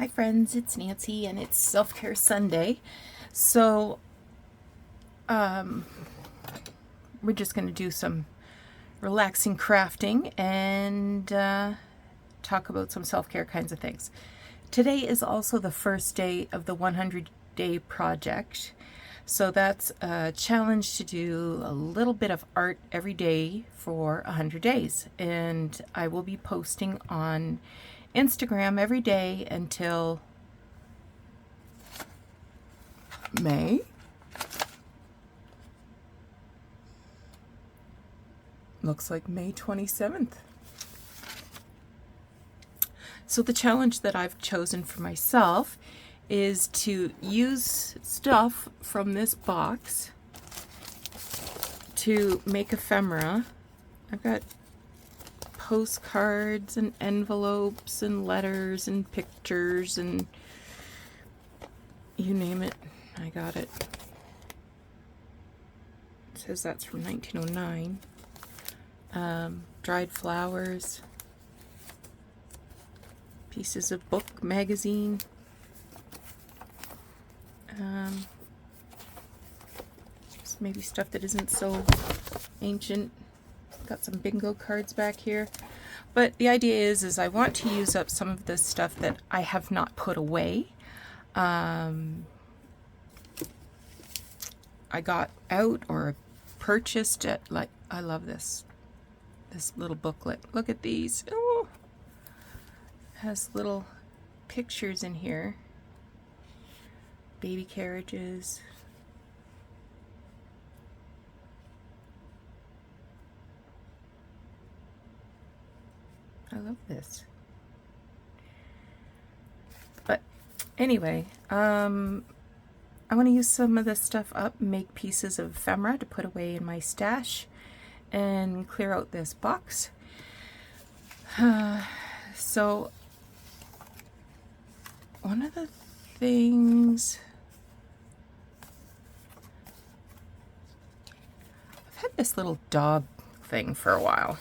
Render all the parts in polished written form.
Hi friends, it's Nancy and it's Self-Care Sunday. So we're just going to do some relaxing crafting and talk about some self-care kinds of things. Today is also the first day of the 100-day project. So that's a challenge to do a little bit of art every day for 100 days. And I will be posting on Instagram every day until May. Looks like May 27th. So the challenge that I've chosen for myself is to use stuff from this box to make ephemera. I've got postcards and envelopes and letters and pictures and you name it, I got it. It says that's from 1909. Dried flowers, pieces of book, magazine, just maybe stuff that isn't so ancient. Got some bingo cards back here. But the idea is I want to use up some of this stuff that I have not put away. I got out or purchased at, like, I love this little booklet. Look at these. Oh, it has little pictures in here. Baby carriages. I love this. But anyway, I want to use some of this stuff up, make pieces of ephemera to put away in my stash, and clear out this box. So one of the things, I've had this little dog thing for a while.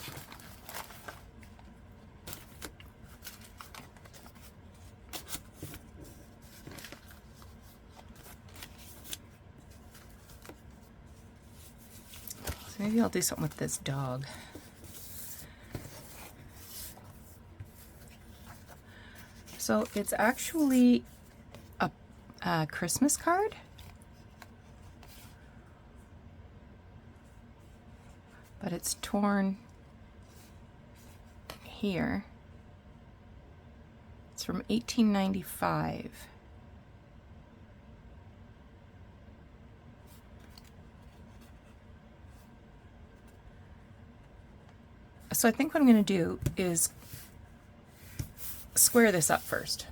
Maybe I'll do something with this dog. So it's actually a Christmas card. But it's torn here. It's from 1895. So I think what I'm going to do is square this up first.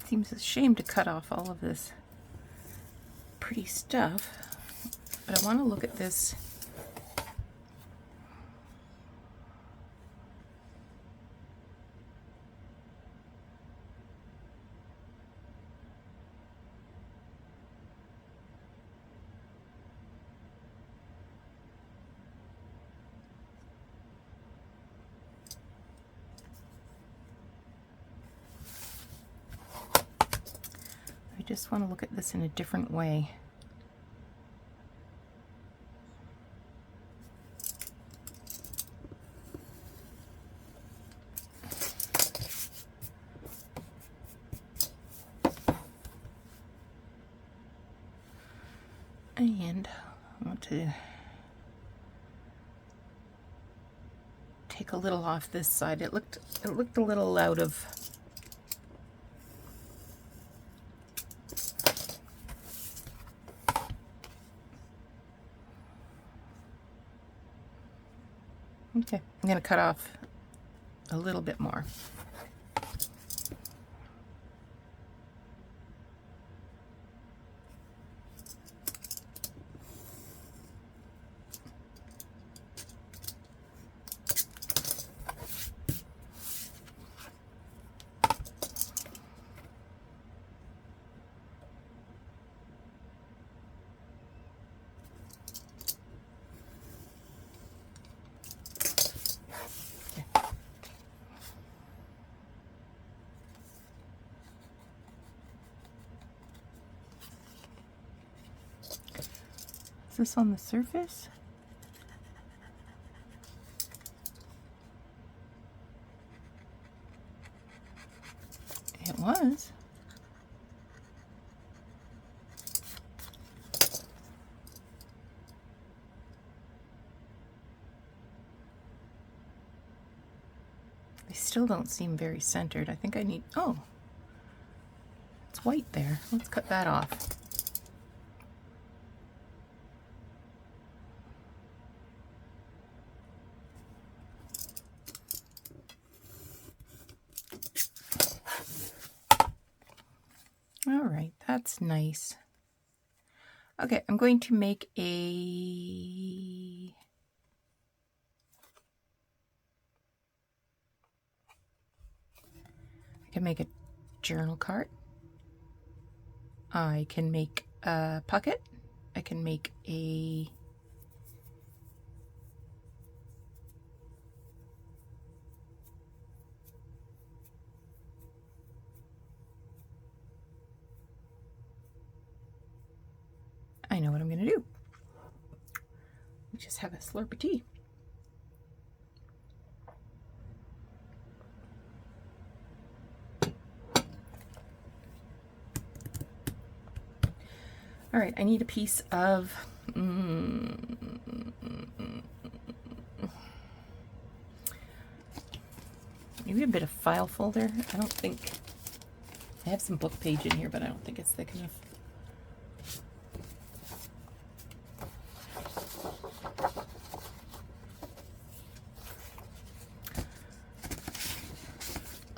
Seems a shame to cut off all of this pretty stuff, but I want to look at this. I just want to look at this in a different way. And I want to take a little off this side. It looked a little out of okay. I'm going to cut off a little bit more. Is this on the surface? It was. They still don't seem very centered. I think I need, oh, it's white there. Let's cut that off. All right, that's nice. Okay, I'm going to make I can make a journal card. I can make a pocket. I can make a I know what I'm going to do. We just have a slurp of tea. All right, I need a piece of maybe a bit of file folder. I don't think I have some book page in here, but I don't think it's thick enough.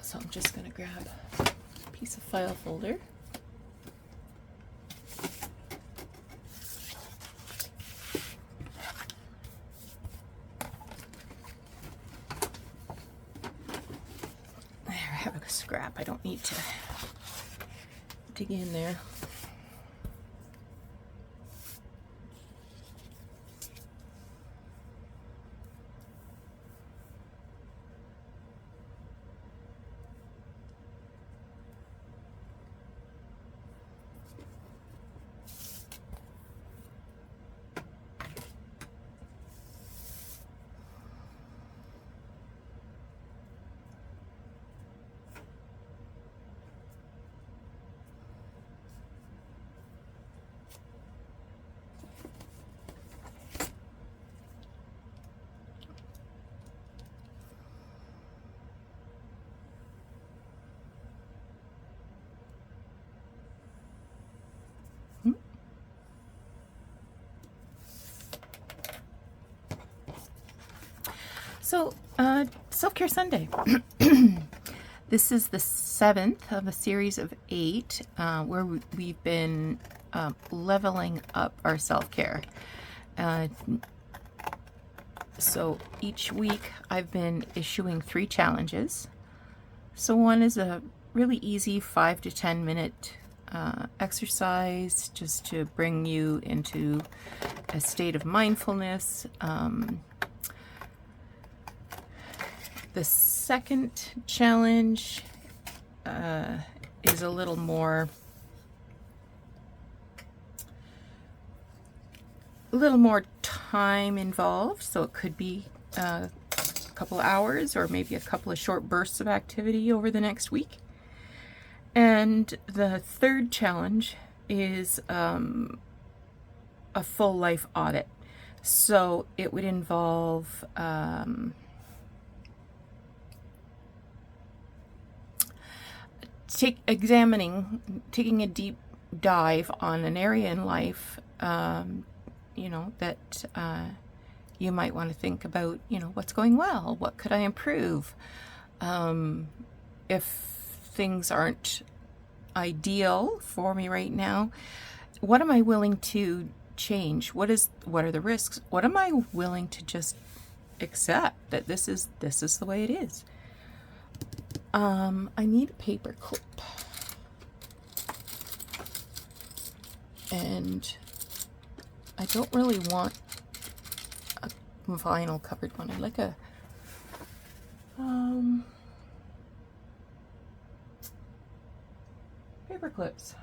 So I'm just going to grab a piece of file folder. There, I have a scrap. I don't need to dig in there. So, Self-Care Sunday. This is the 7th of a series of 8 where we've been leveling up our self-care. So each week I've been issuing 3 challenges. So one is a really easy 5 to 10 minute exercise just to bring you into a state of mindfulness. The second challenge is a little more time involved, so it could be a couple hours or maybe a couple of short bursts of activity over the next week. And the third challenge is a full life audit. So it would involve taking a deep dive on an area in life, you know, that you might want to think about, you know, what's going well, what could I improve, if things aren't ideal for me right now, what am I willing to change, what are the risks, what am I willing to just accept that this is the way it is. I need a paper clip, and I don't really want a vinyl covered one. I like a paper clips.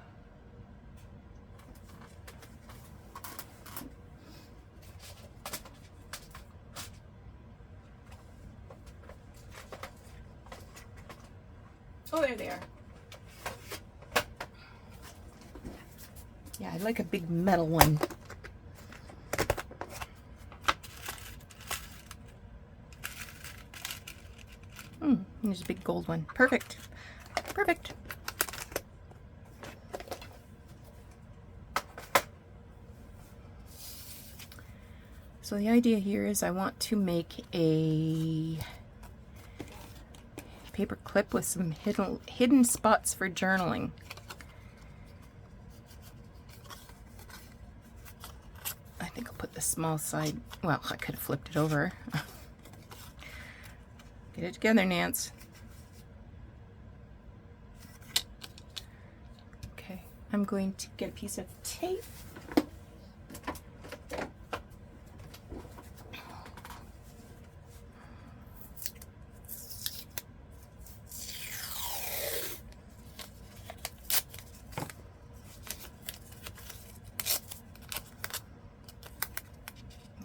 Oh, there they are. Yeah, I like a big metal one. There's a big gold one. Perfect. Perfect. So the idea here is I want to make a paper clip with some hidden spots for journaling. I think I'll put the small side, well, I could have flipped it over. Get it together, Nance. Okay, I'm going to get a piece of tape.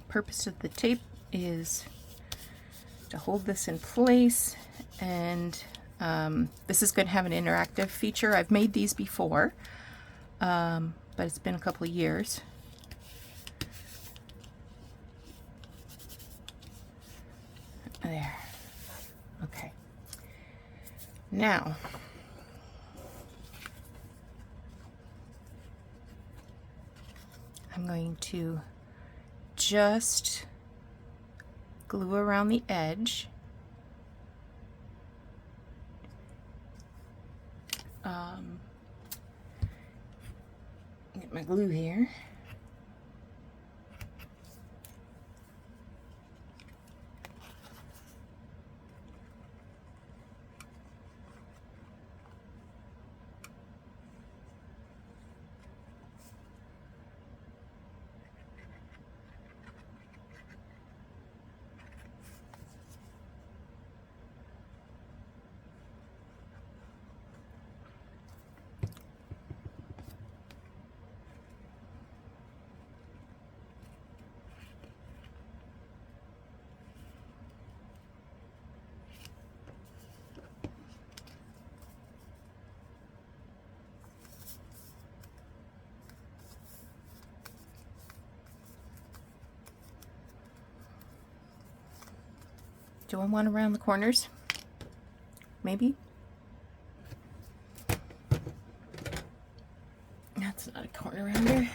Purpose of the tape is to hold this in place, and this is going to have an interactive feature. I've made these before, but it's been a couple of years. There. Okay. Now, I'm going to just glue around the edge. Get my glue here. Do I want around the corners? Maybe. That's not a corner rounder.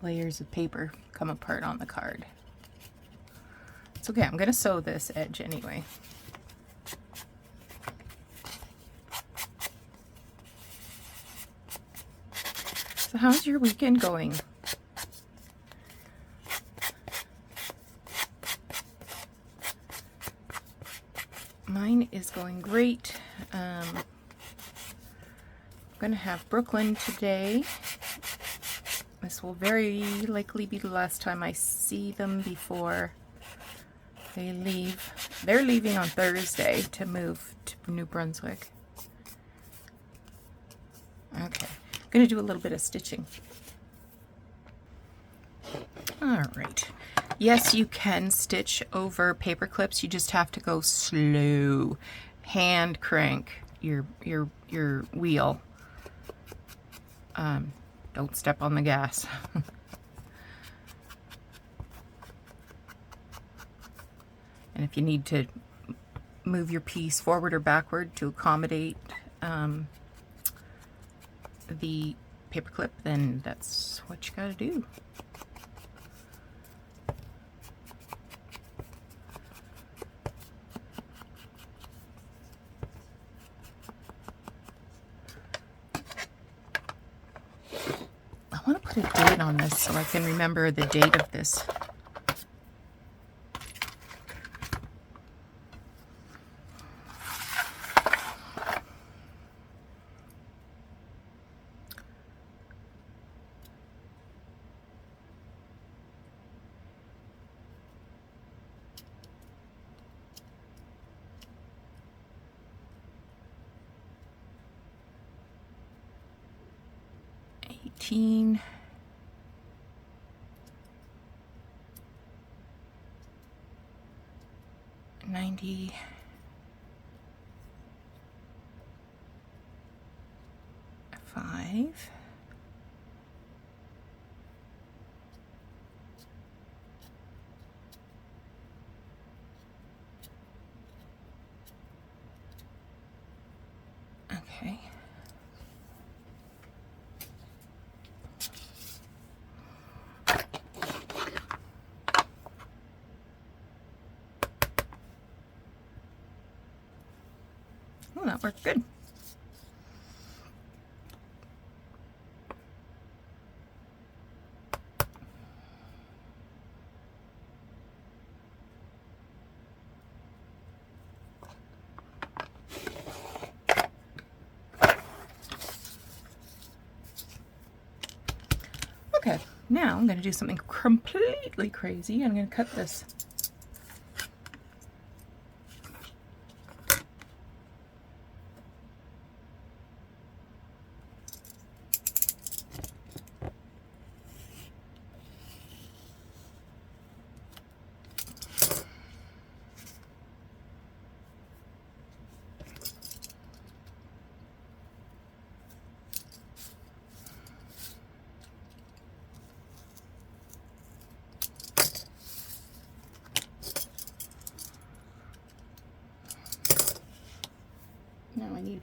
Layers of paper come apart on the card. It's okay, I'm going to sew this edge anyway. So how's your weekend going? Mine is going great. I'm going to have Brooklyn today. This will very likely be the last time I see them before they leave. They're leaving on Thursday to move to New Brunswick. Okay, I'm going to do a little bit of stitching. All right. Yes, you can stitch over paper clips. You just have to go slow. Hand crank your wheel. Don't step on the gas. And if you need to move your piece forward or backward to accommodate the paperclip, then that's what you gotta do. I want to put a date on this so I can remember the date of this. $18. $90. $5. Okay. Oh, that worked good. Okay, now I'm going to do something completely crazy. I'm going to cut this. Now I need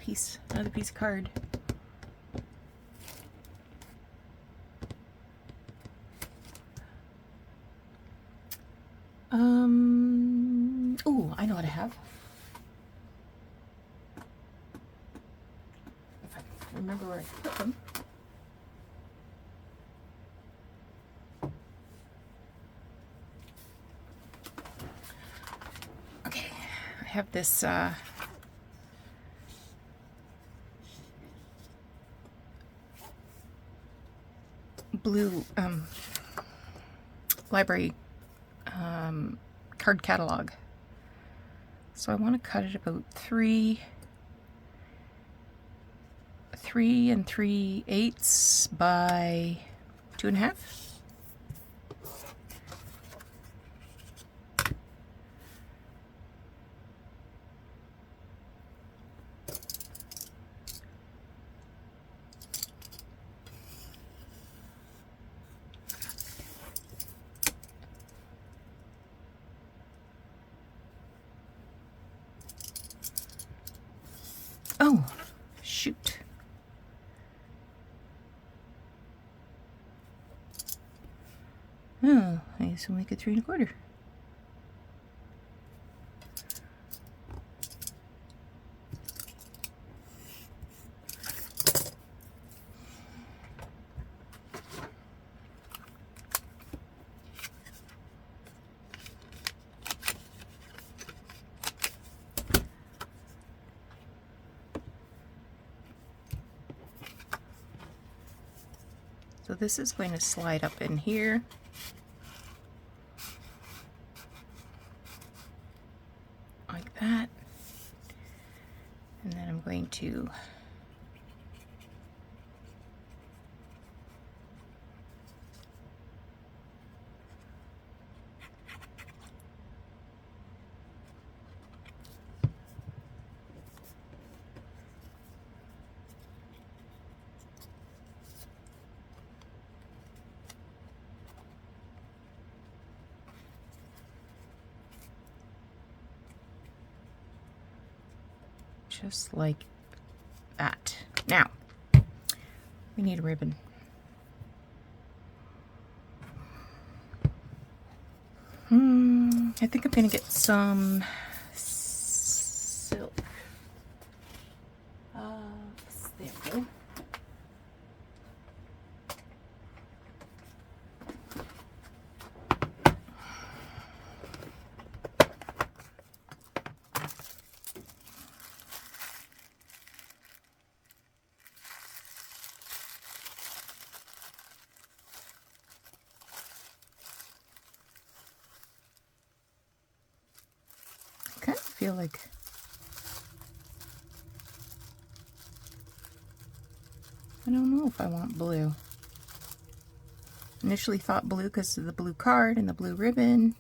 another piece of card. Oh, I know what I have. If I can remember where I put them. Okay, I have this blue library card catalog. So I want to cut it about 3 3/8 by 2.5. Oh, shoot. Oh, I guess we'll make it 3 1/4. this is going to slide up in here. Like that. And then I'm going to just like that. Now, we need a ribbon. I think I'm gonna get some silk. There we go. I kind of feel like I don't know if I want blue. Initially thought blue because of the blue card and the blue ribbon.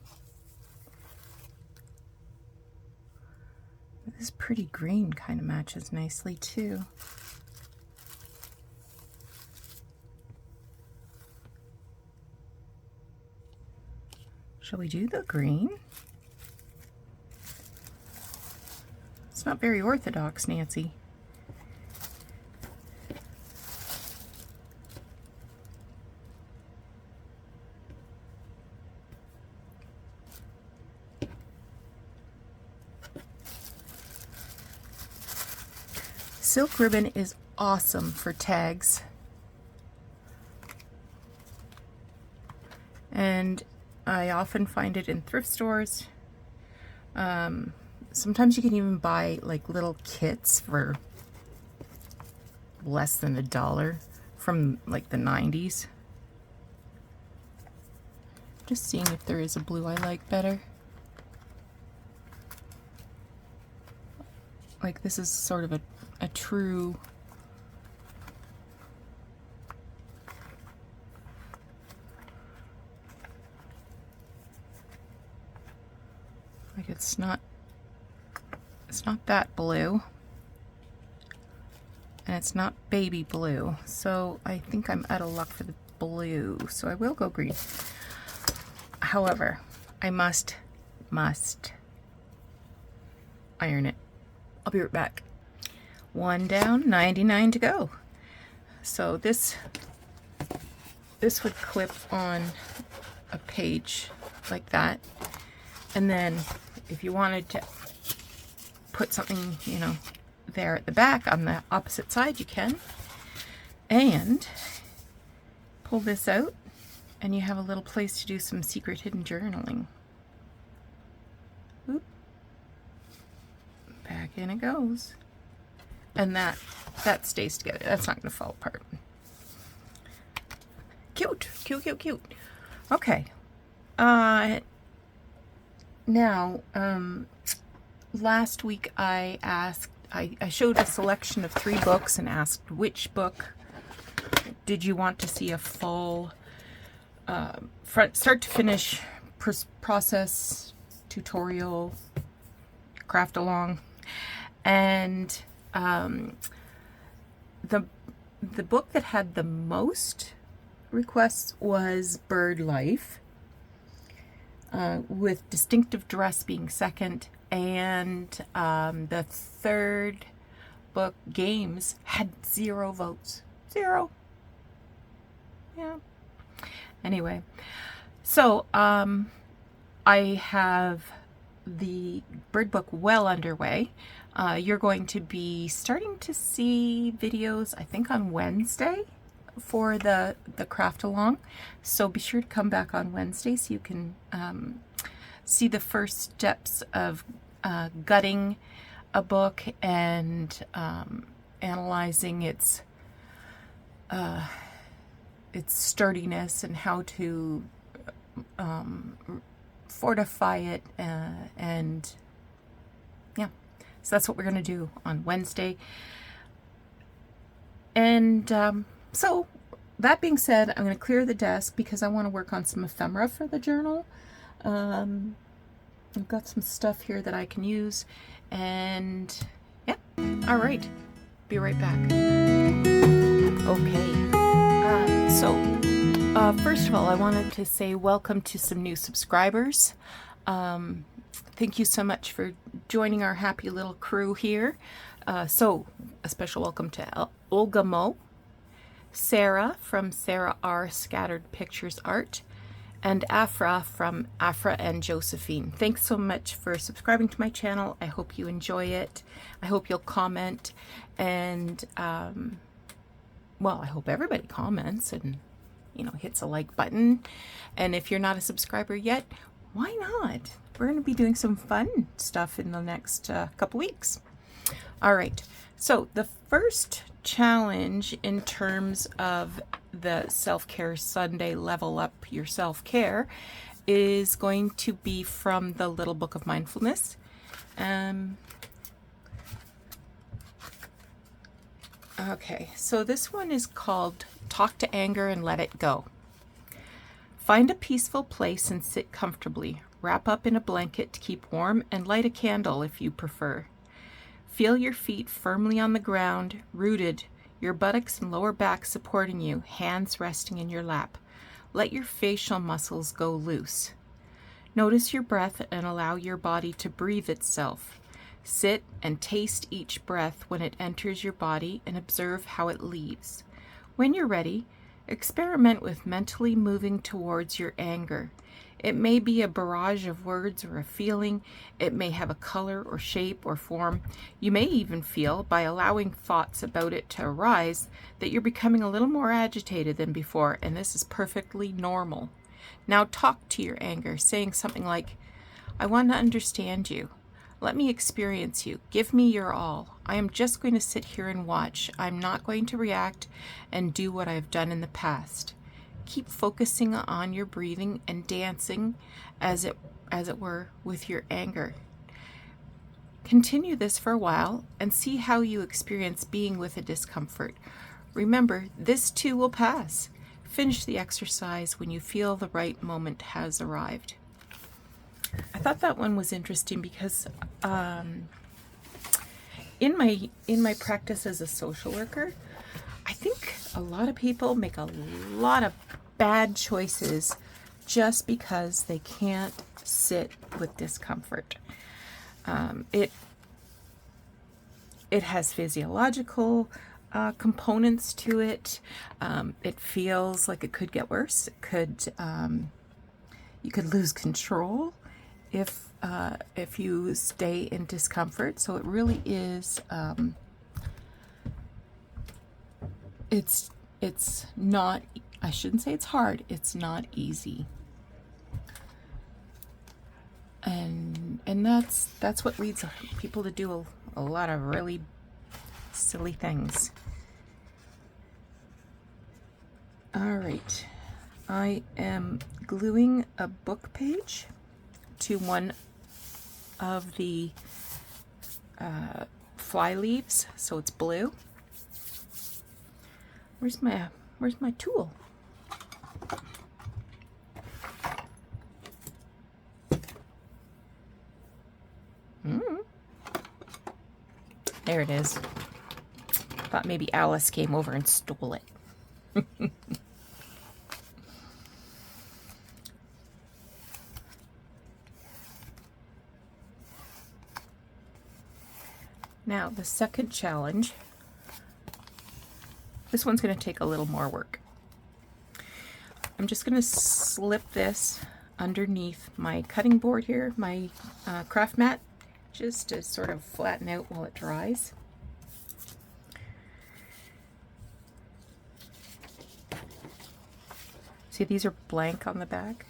This pretty green kind of matches nicely too. Shall we do the green? It's not very orthodox, Nancy. Silk ribbon is awesome for tags. And I often find it in thrift stores. Sometimes you can even buy like little kits for less than $1 from like the 90s. Just seeing if there is a blue I like better. Like this is sort of a true like it's not that blue and it's not baby blue, so I think I'm out of luck for the blue, so I will go green. However, I must iron it. I'll be right back. 1 down, 99 to go. So this would clip on a page like that, and then if you wanted to put something, you know, there at the back on the opposite side, you can. And pull this out and you have a little place to do some secret hidden journaling. Oop. Back in it goes. And that stays together. That's not going to fall apart. Cute, cute, cute, cute. Okay. Now, last week I showed a selection of 3 books and asked which book did you want to see a full start to finish process tutorial craft along, and the book that had the most requests was Bird Life, with Distinctive Dress being second, and the third book, Games, had 0 votes. 0. Yeah. Anyway, so I have the bird book well underway. You're going to be starting to see videos, I think, on Wednesday for the craft along. So be sure to come back on Wednesday so you can see the first steps of gutting a book and analyzing its its sturdiness and how to fortify it, and yeah, so that's what we're going to do on Wednesday. And so that being said, I'm going to clear the desk because I want to work on some ephemera for the journal. I've got some stuff here that I can use, and yeah, all right, be right back. Okay, first of all, I wanted to say welcome to some new subscribers. Thank you so much for joining our happy little crew here. So a special welcome to Olga Mo, Sarah from Sarah R. Scattered Pictures Art, and Afra from Afra and Josephine. Thanks so much for subscribing to my channel. I hope you enjoy it. I hope you'll comment, and well, I hope everybody comments and, you know, hits a like button. And if you're not a subscriber yet, why not? We're going to be doing some fun stuff in the next couple weeks. All right, so the first challenge in terms of the Self-Care Sunday Level Up Your Self-Care is going to be from the Little Book of Mindfulness. Okay, so this one is called Talk to Anger and Let It Go. Find a peaceful place and sit comfortably. Wrap up in a blanket to keep warm and light a candle if you prefer. Feel your feet firmly on the ground, rooted, your buttocks and lower back supporting you, hands resting in your lap. Let your facial muscles go loose. Notice your breath and allow your body to breathe itself. Sit and taste each breath when it enters your body and observe how it leaves. When you're ready, experiment with mentally moving towards your anger. It may be a barrage of words or a feeling. It may have a color or shape or form. You may even feel, by allowing thoughts about it to arise, that you're becoming a little more agitated than before, and this is perfectly normal. Now talk to your anger, saying something like, I want to understand you. Let me experience you. Give me your all. I am just going to sit here and watch. I'm not going to react and do what I've done in the past. Keep focusing on your breathing and dancing, as it were, with your anger. Continue this for a while and see how you experience being with a discomfort. Remember, this too will pass. Finish the exercise when you feel the right moment has arrived. I thought that one was interesting because in my practice as a social worker, I think a lot of people make a lot of bad choices just because they can't sit with discomfort. It has physiological components to it. It feels like it could get worse. It could you could lose control if you stay in discomfort. So it really is. It's not. I shouldn't say it's hard. It's not easy. And that's what leads people to do a lot of really silly things. All right, I am gluing a book page to one of the fly leaves, so it's blue. Where's my tool? There it is. Thought maybe Alice came over and stole it. Now, the second challenge, this one's going to take a little more work. I'm just going to slip this underneath my cutting board here, my craft mat, just to sort of flatten out while it dries. See, these are blank on the back.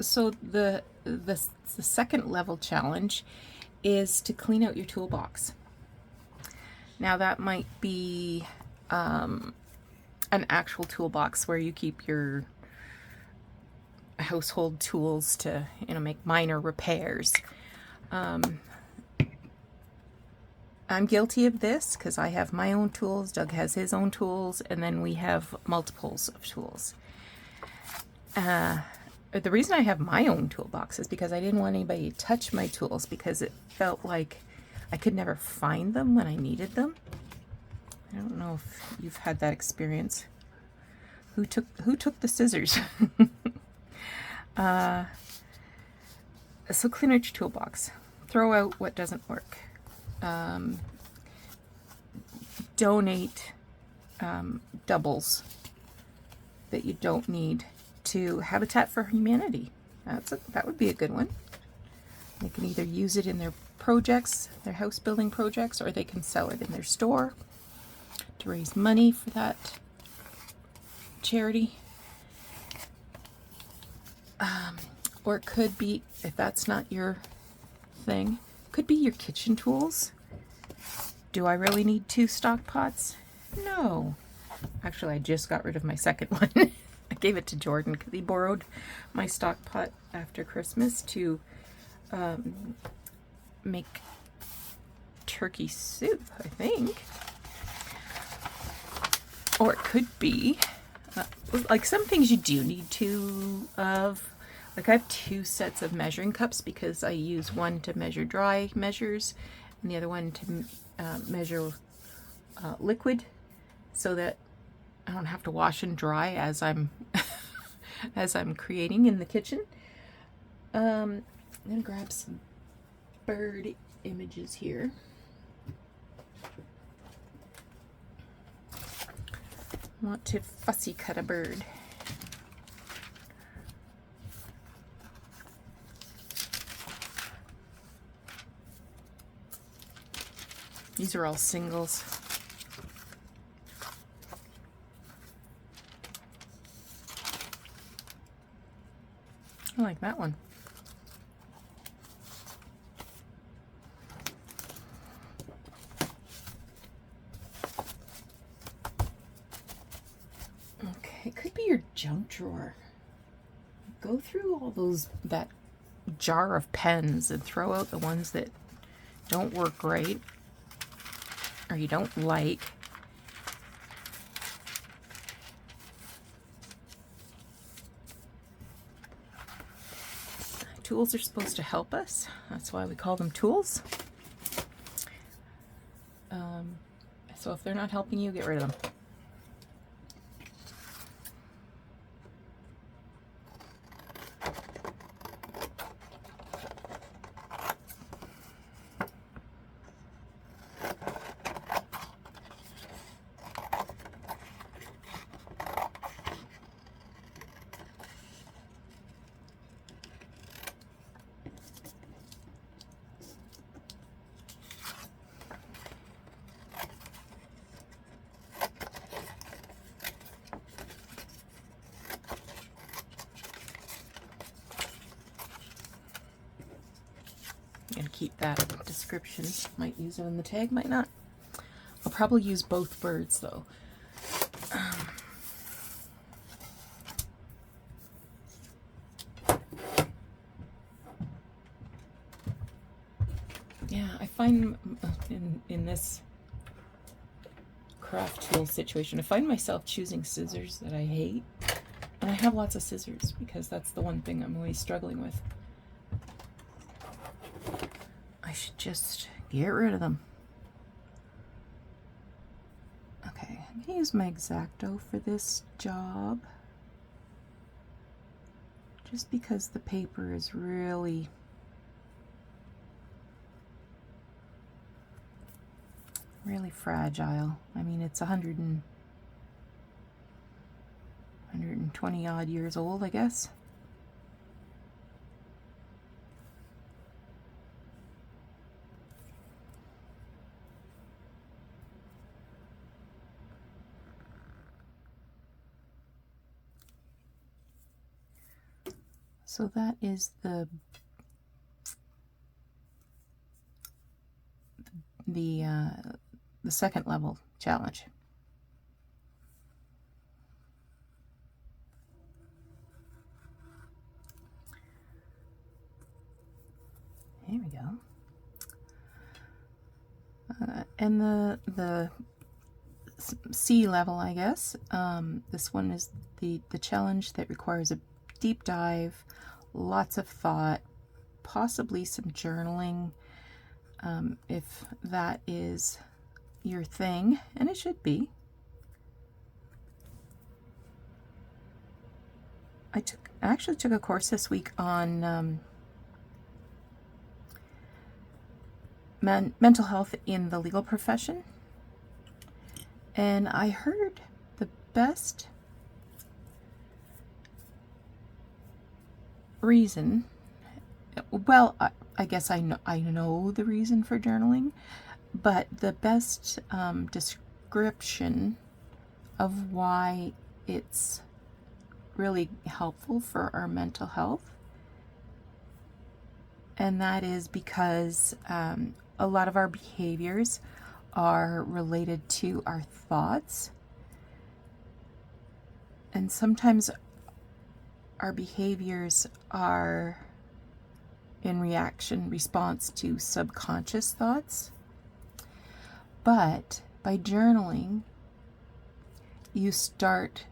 So the second level challenge is to clean out your toolbox. Now that might be an actual toolbox where you keep your household tools to, make minor repairs. I'm guilty of this because I have my own tools, Doug has his own tools, and then we have multiples of tools. The reason I have my own toolbox is because I didn't want anybody to touch my tools, because it felt like I could never find them when I needed them. I don't know if you've had that experience. Who took the scissors? So clean out your toolbox. Throw out what doesn't work. Donate doubles that you don't need to Habitat for Humanity. That would be a good one. They can either use it in their projects, their house building projects, or they can sell it in their store to raise money for that charity. Or it could be, if that's not your thing, could be your kitchen tools. Do I really need 2 stock pots? No. Actually, I just got rid of my second one. I gave it to Jordan because he borrowed my stock pot after Christmas to make turkey soup, I think. Or it could be, like some things you do need 2 of. Like I have 2 sets of measuring cups because I use one to measure dry measures and the other one to measure liquid, so that I don't have to wash and dry as I'm as I'm creating in the kitchen. I'm gonna grab some bird images here. I want to fussy cut a bird. These are all singles. I like that one. Okay, it could be your junk drawer. Go through all that jar of pens and throw out the ones that don't work right or you don't like. Tools are supposed to help us. That's why we call them tools. So if they're not helping you, get rid of them. And keep that description. Might use it in the tag, might not. I'll probably use both birds though. Yeah, I find in this craft tool situation, I find myself choosing scissors that I hate. And I have lots of scissors because that's the one thing I'm always struggling with. I should just get rid of them. Okay, I'm gonna use my X-Acto for this job. Just because the paper is really fragile. I mean, it's 120 odd years old, I guess. So that is the second level challenge. Here we go. And the C level, I guess. This one is the challenge that requires a deep dive, lots of thought, possibly some journaling, if that is your thing, and it should be. I actually took a course this week on mental health in the legal profession, and I heard the best reason, well, I guess I know the reason for journaling, but the best description of why it's really helpful for our mental health, and that is because a lot of our behaviors are related to our thoughts, and sometimes our behaviors are in response to subconscious thoughts. But by journaling, you start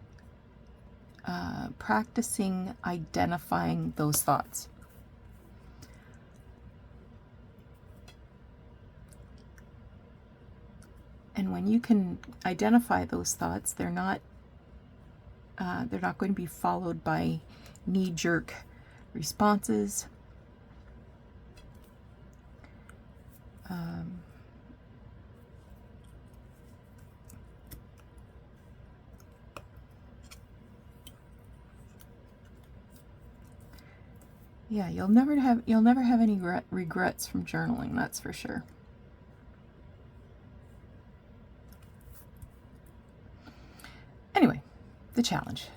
practicing identifying those thoughts. And when you can identify those thoughts, they're not going to be followed by knee-jerk responses. Yeah, you'll never have any regrets from journaling, that's for sure. Anyway, the challenge.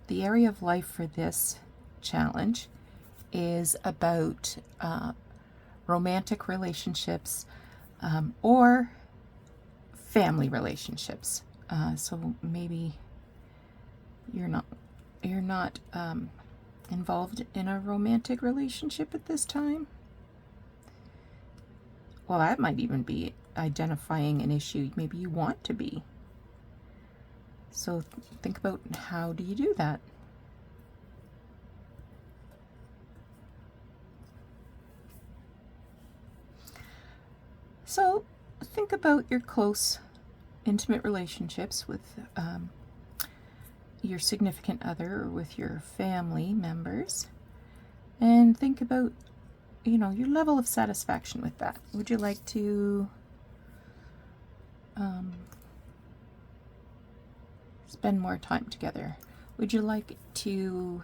The area of life for this challenge is about romantic relationships or family relationships. So maybe you're not involved in a romantic relationship at this time. Well, that might even be identifying an issue maybe you want to be. So think about, how do you do that? So think about your close, intimate relationships with your significant other or with your family members, and think about, your level of satisfaction with that. Would you like to spend more time together? Would you like to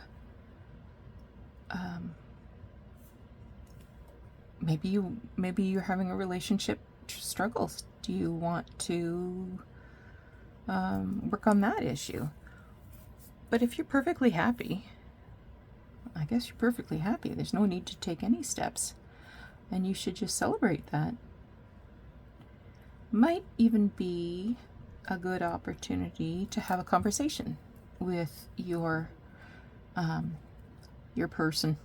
maybe you're having a relationship struggles. Do you want to work on that issue? But if you're perfectly happy, I guess you're perfectly happy. There's no need to take any steps, and you should just celebrate that. Might even be a good opportunity to have a conversation with your person.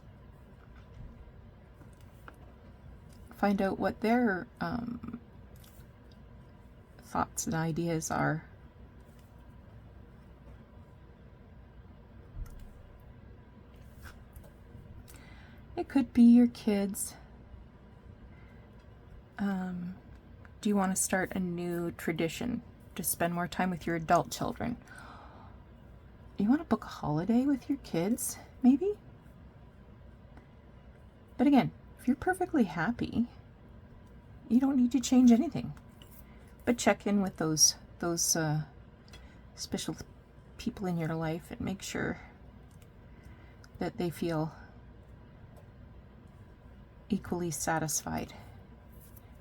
Find out what their thoughts and ideas are. It could be your kids. Do you want to start a new tradition to spend more time with your adult children? You want to book a holiday with your kids, maybe? But again, if you're perfectly happy, you don't need to change anything. But check in with those special people in your life and make sure that they feel equally satisfied.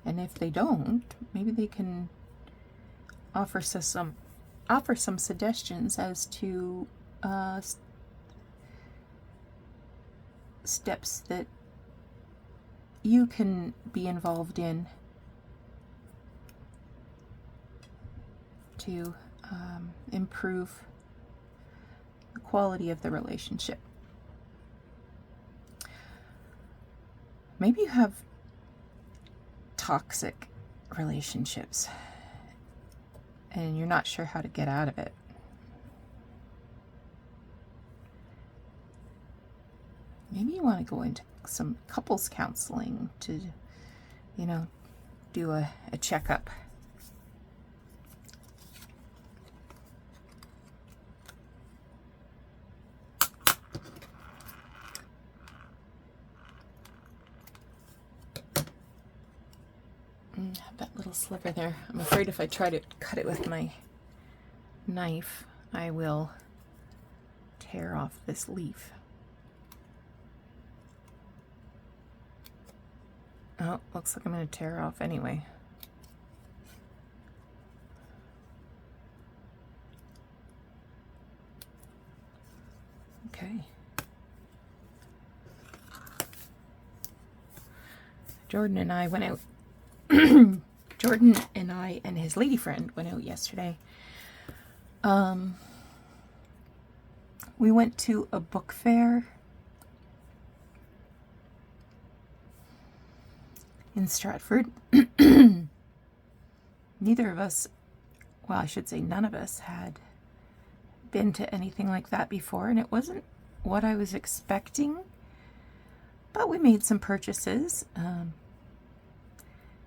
And if they don't, maybe they can offer some suggestions as to steps that you can be involved in to improve the quality of the relationship. Maybe you have toxic relationships and you're not sure how to get out of it. Maybe you want to go into some couples counseling to, do a checkup. That little sliver there. I'm afraid if I try to cut it with my knife, I will tear off this leaf. Oh, looks like I'm going to tear off anyway. Okay. Jordan and I went out. Jordan and I and his lady friend went out yesterday. We went to a book fair in Stratford. Neither of us, well, I should say none of us had been to anything like that before, and it wasn't what I was expecting, but we made some purchases.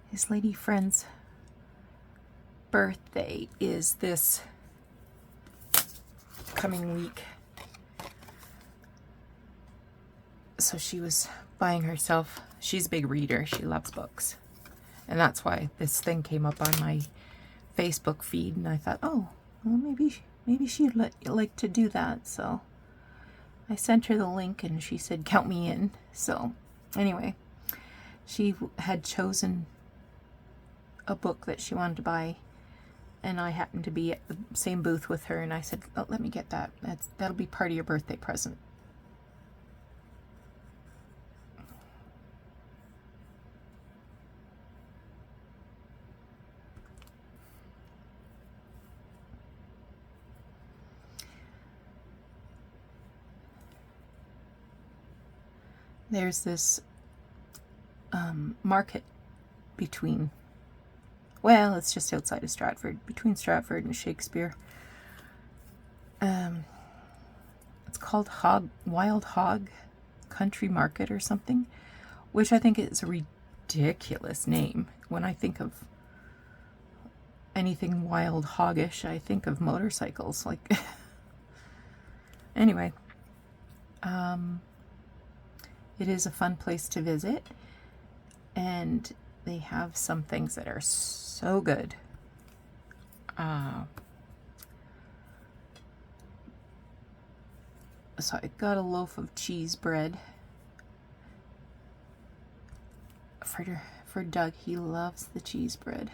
His lady friend's birthday is this coming week, so she was buying herself, she's a big reader, she loves books, and that's why this thing came up on my Facebook feed, and I thought, oh, well, maybe she'd like to do that. So I sent her the link and she said count me in. So anyway, she had chosen a book that she wanted to buy, and I happened to be at the same booth with her, and I said, oh, let me get that. That'll be part of your birthday present. There's this market between, well, it's just outside of Stratford, between Stratford and Shakespeare. It's called Wild Hog Country Market or something, which I think is a ridiculous name. When I think of anything wild hoggish, I think of motorcycles. Like, anyway, it is a fun place to visit, and they have some things that are so good. So I got a loaf of cheese bread for Doug. He loves the cheese bread.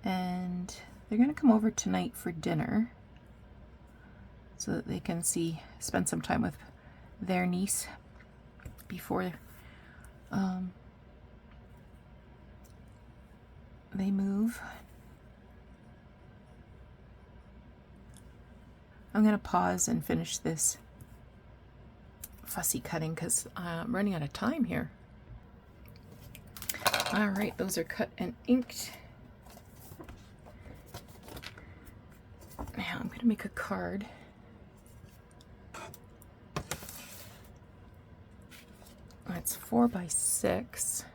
And they're going to come over tonight for dinner so that they can spend some time with their niece before they move. I'm going to pause and finish this fussy cutting because I'm running out of time here. All right, those are cut and inked. Now I'm going to make a card. It's 4 by 6.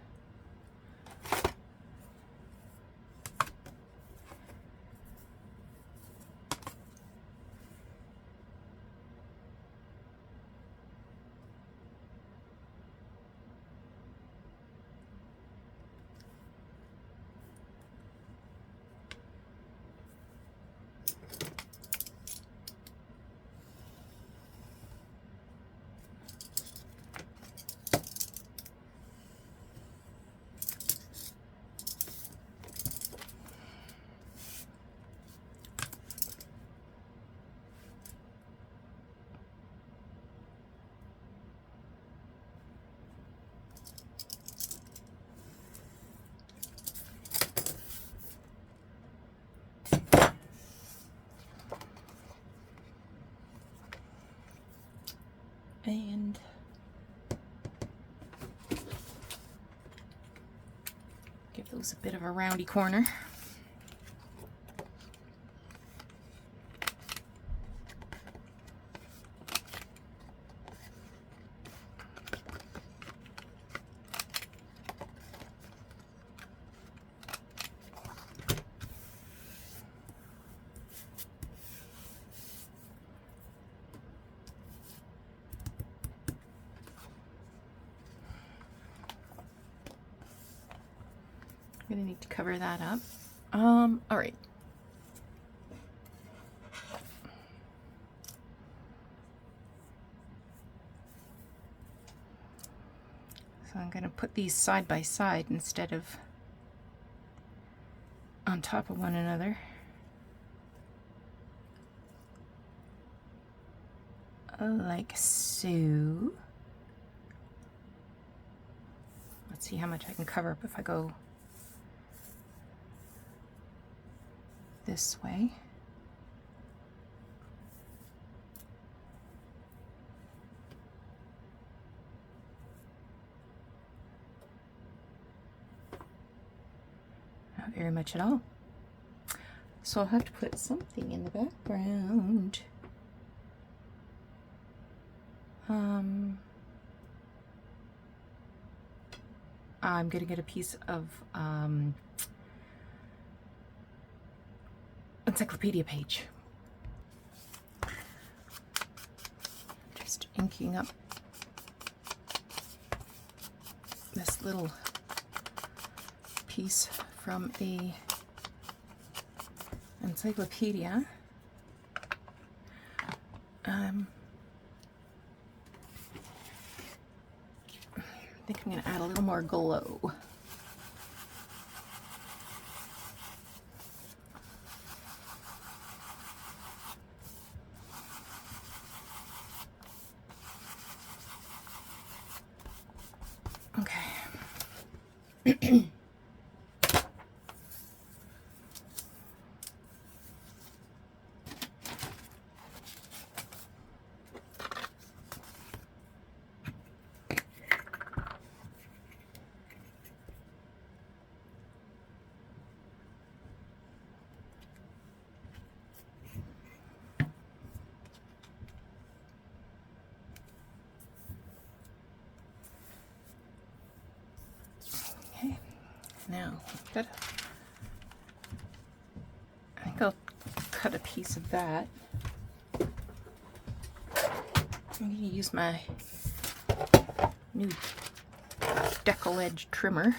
and give those a bit of a roundy corner. I'm gonna need to cover that up. All right. So I'm gonna put these side by side instead of on top of one another. Like so. Let's see how much I can cover up if I go this way. Not very much at all. So I'll have to put something in the background. I'm gonna get a piece of encyclopedia page. Just inking up this little piece from a encyclopedia. I think I'm going to add a little more glow. Okay. Now, I think I'll cut a piece of that. I'm going to use my new decal edge trimmer.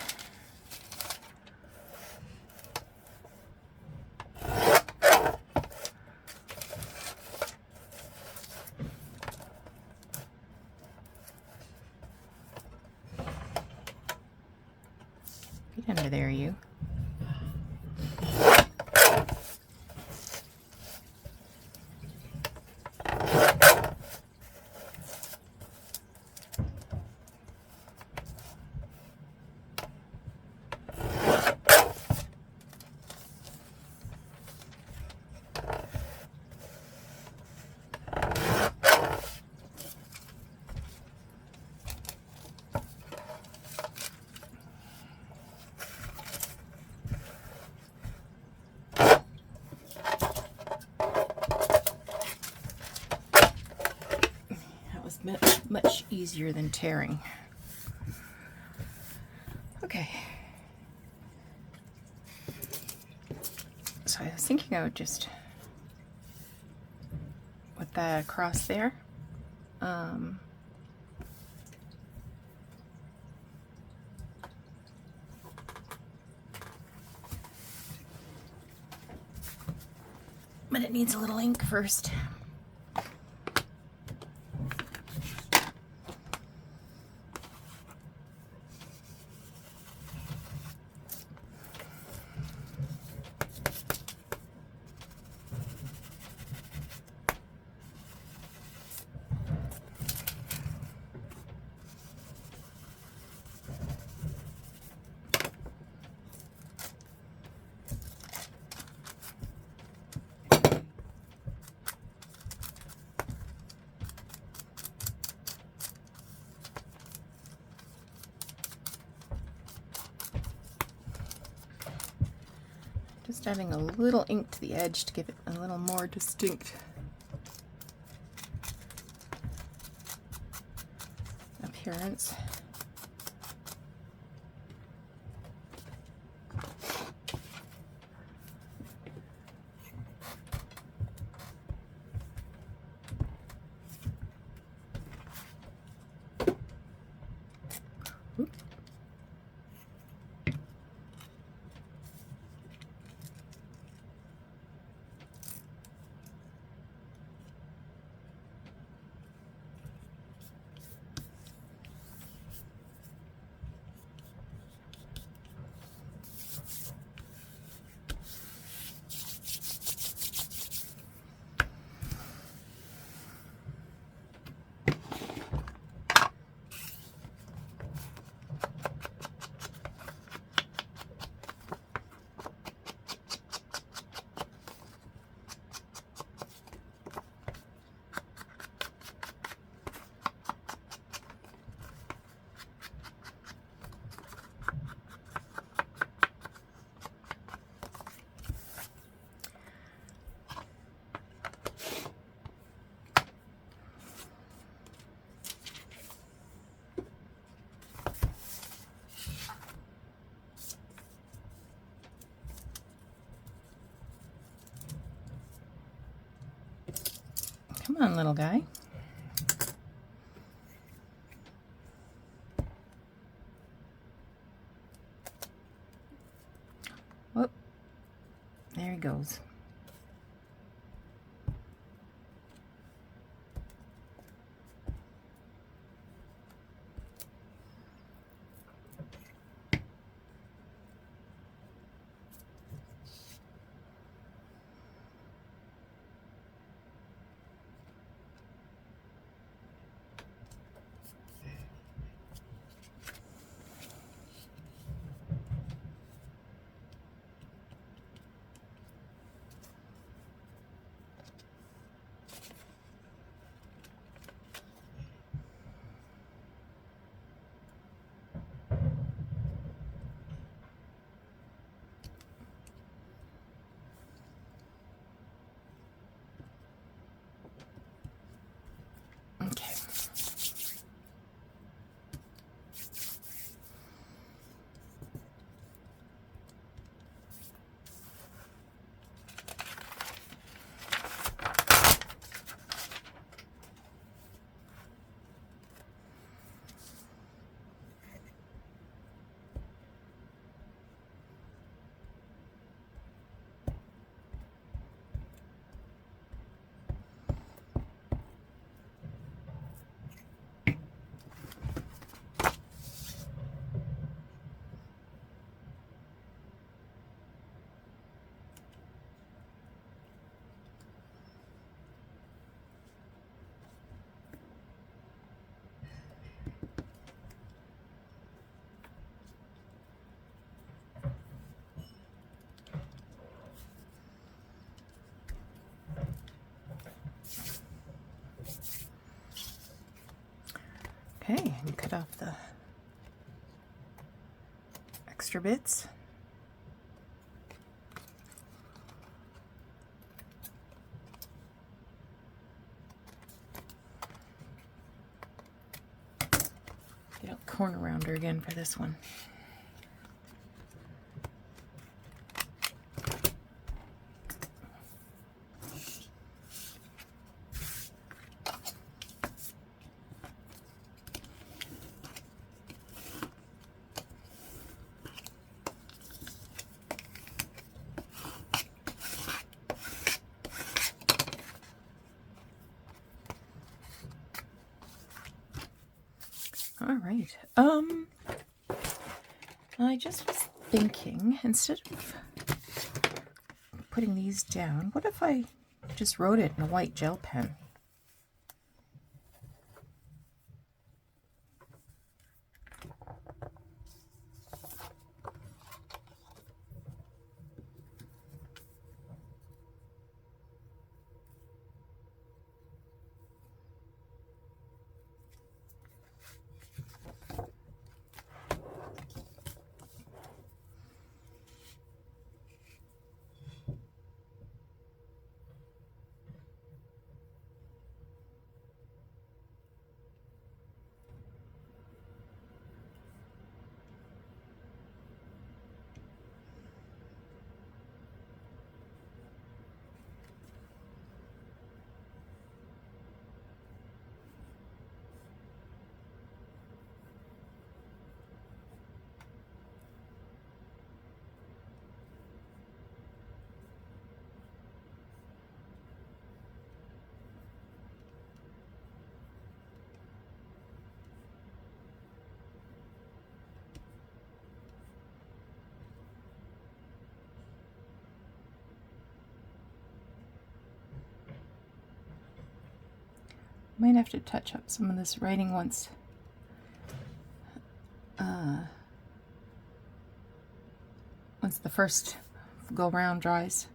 Get under there, you. Much easier than tearing. Okay. So I was thinking I would just put that across there. But it needs a little ink first. Just adding a little ink to the edge to give it a little more distinct appearance. Come on, little guy. Whoop. There he goes. Okay. Okay, and cut off the extra bits. Get a corner rounder again for this one. All right. I just was thinking, instead of putting these down, what if I just wrote it in a white gel pen? Might have to touch up some of this writing once once the first go round dries.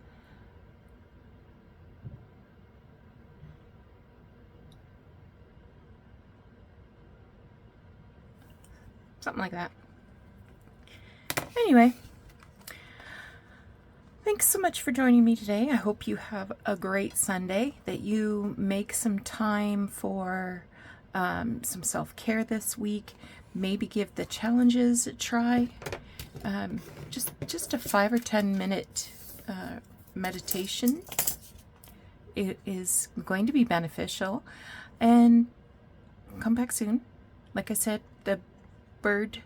Something like that. Anyway, thanks so much for joining me today. I hope you have a great Sunday, that you make some time for some self-care this week. Maybe give the challenges a try. Just a 5 or 10 minute meditation. It is going to be beneficial, and come back soon. Like I said, the bird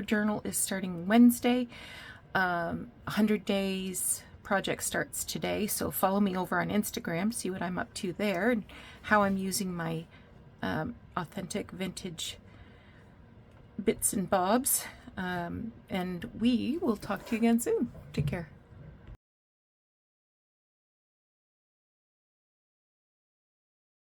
journal is starting Wednesday. 100 days project starts today, so follow me over on Instagram, see what I'm up to there and how I'm using my authentic vintage bits and bobs. And we will talk to you again soon. Take care.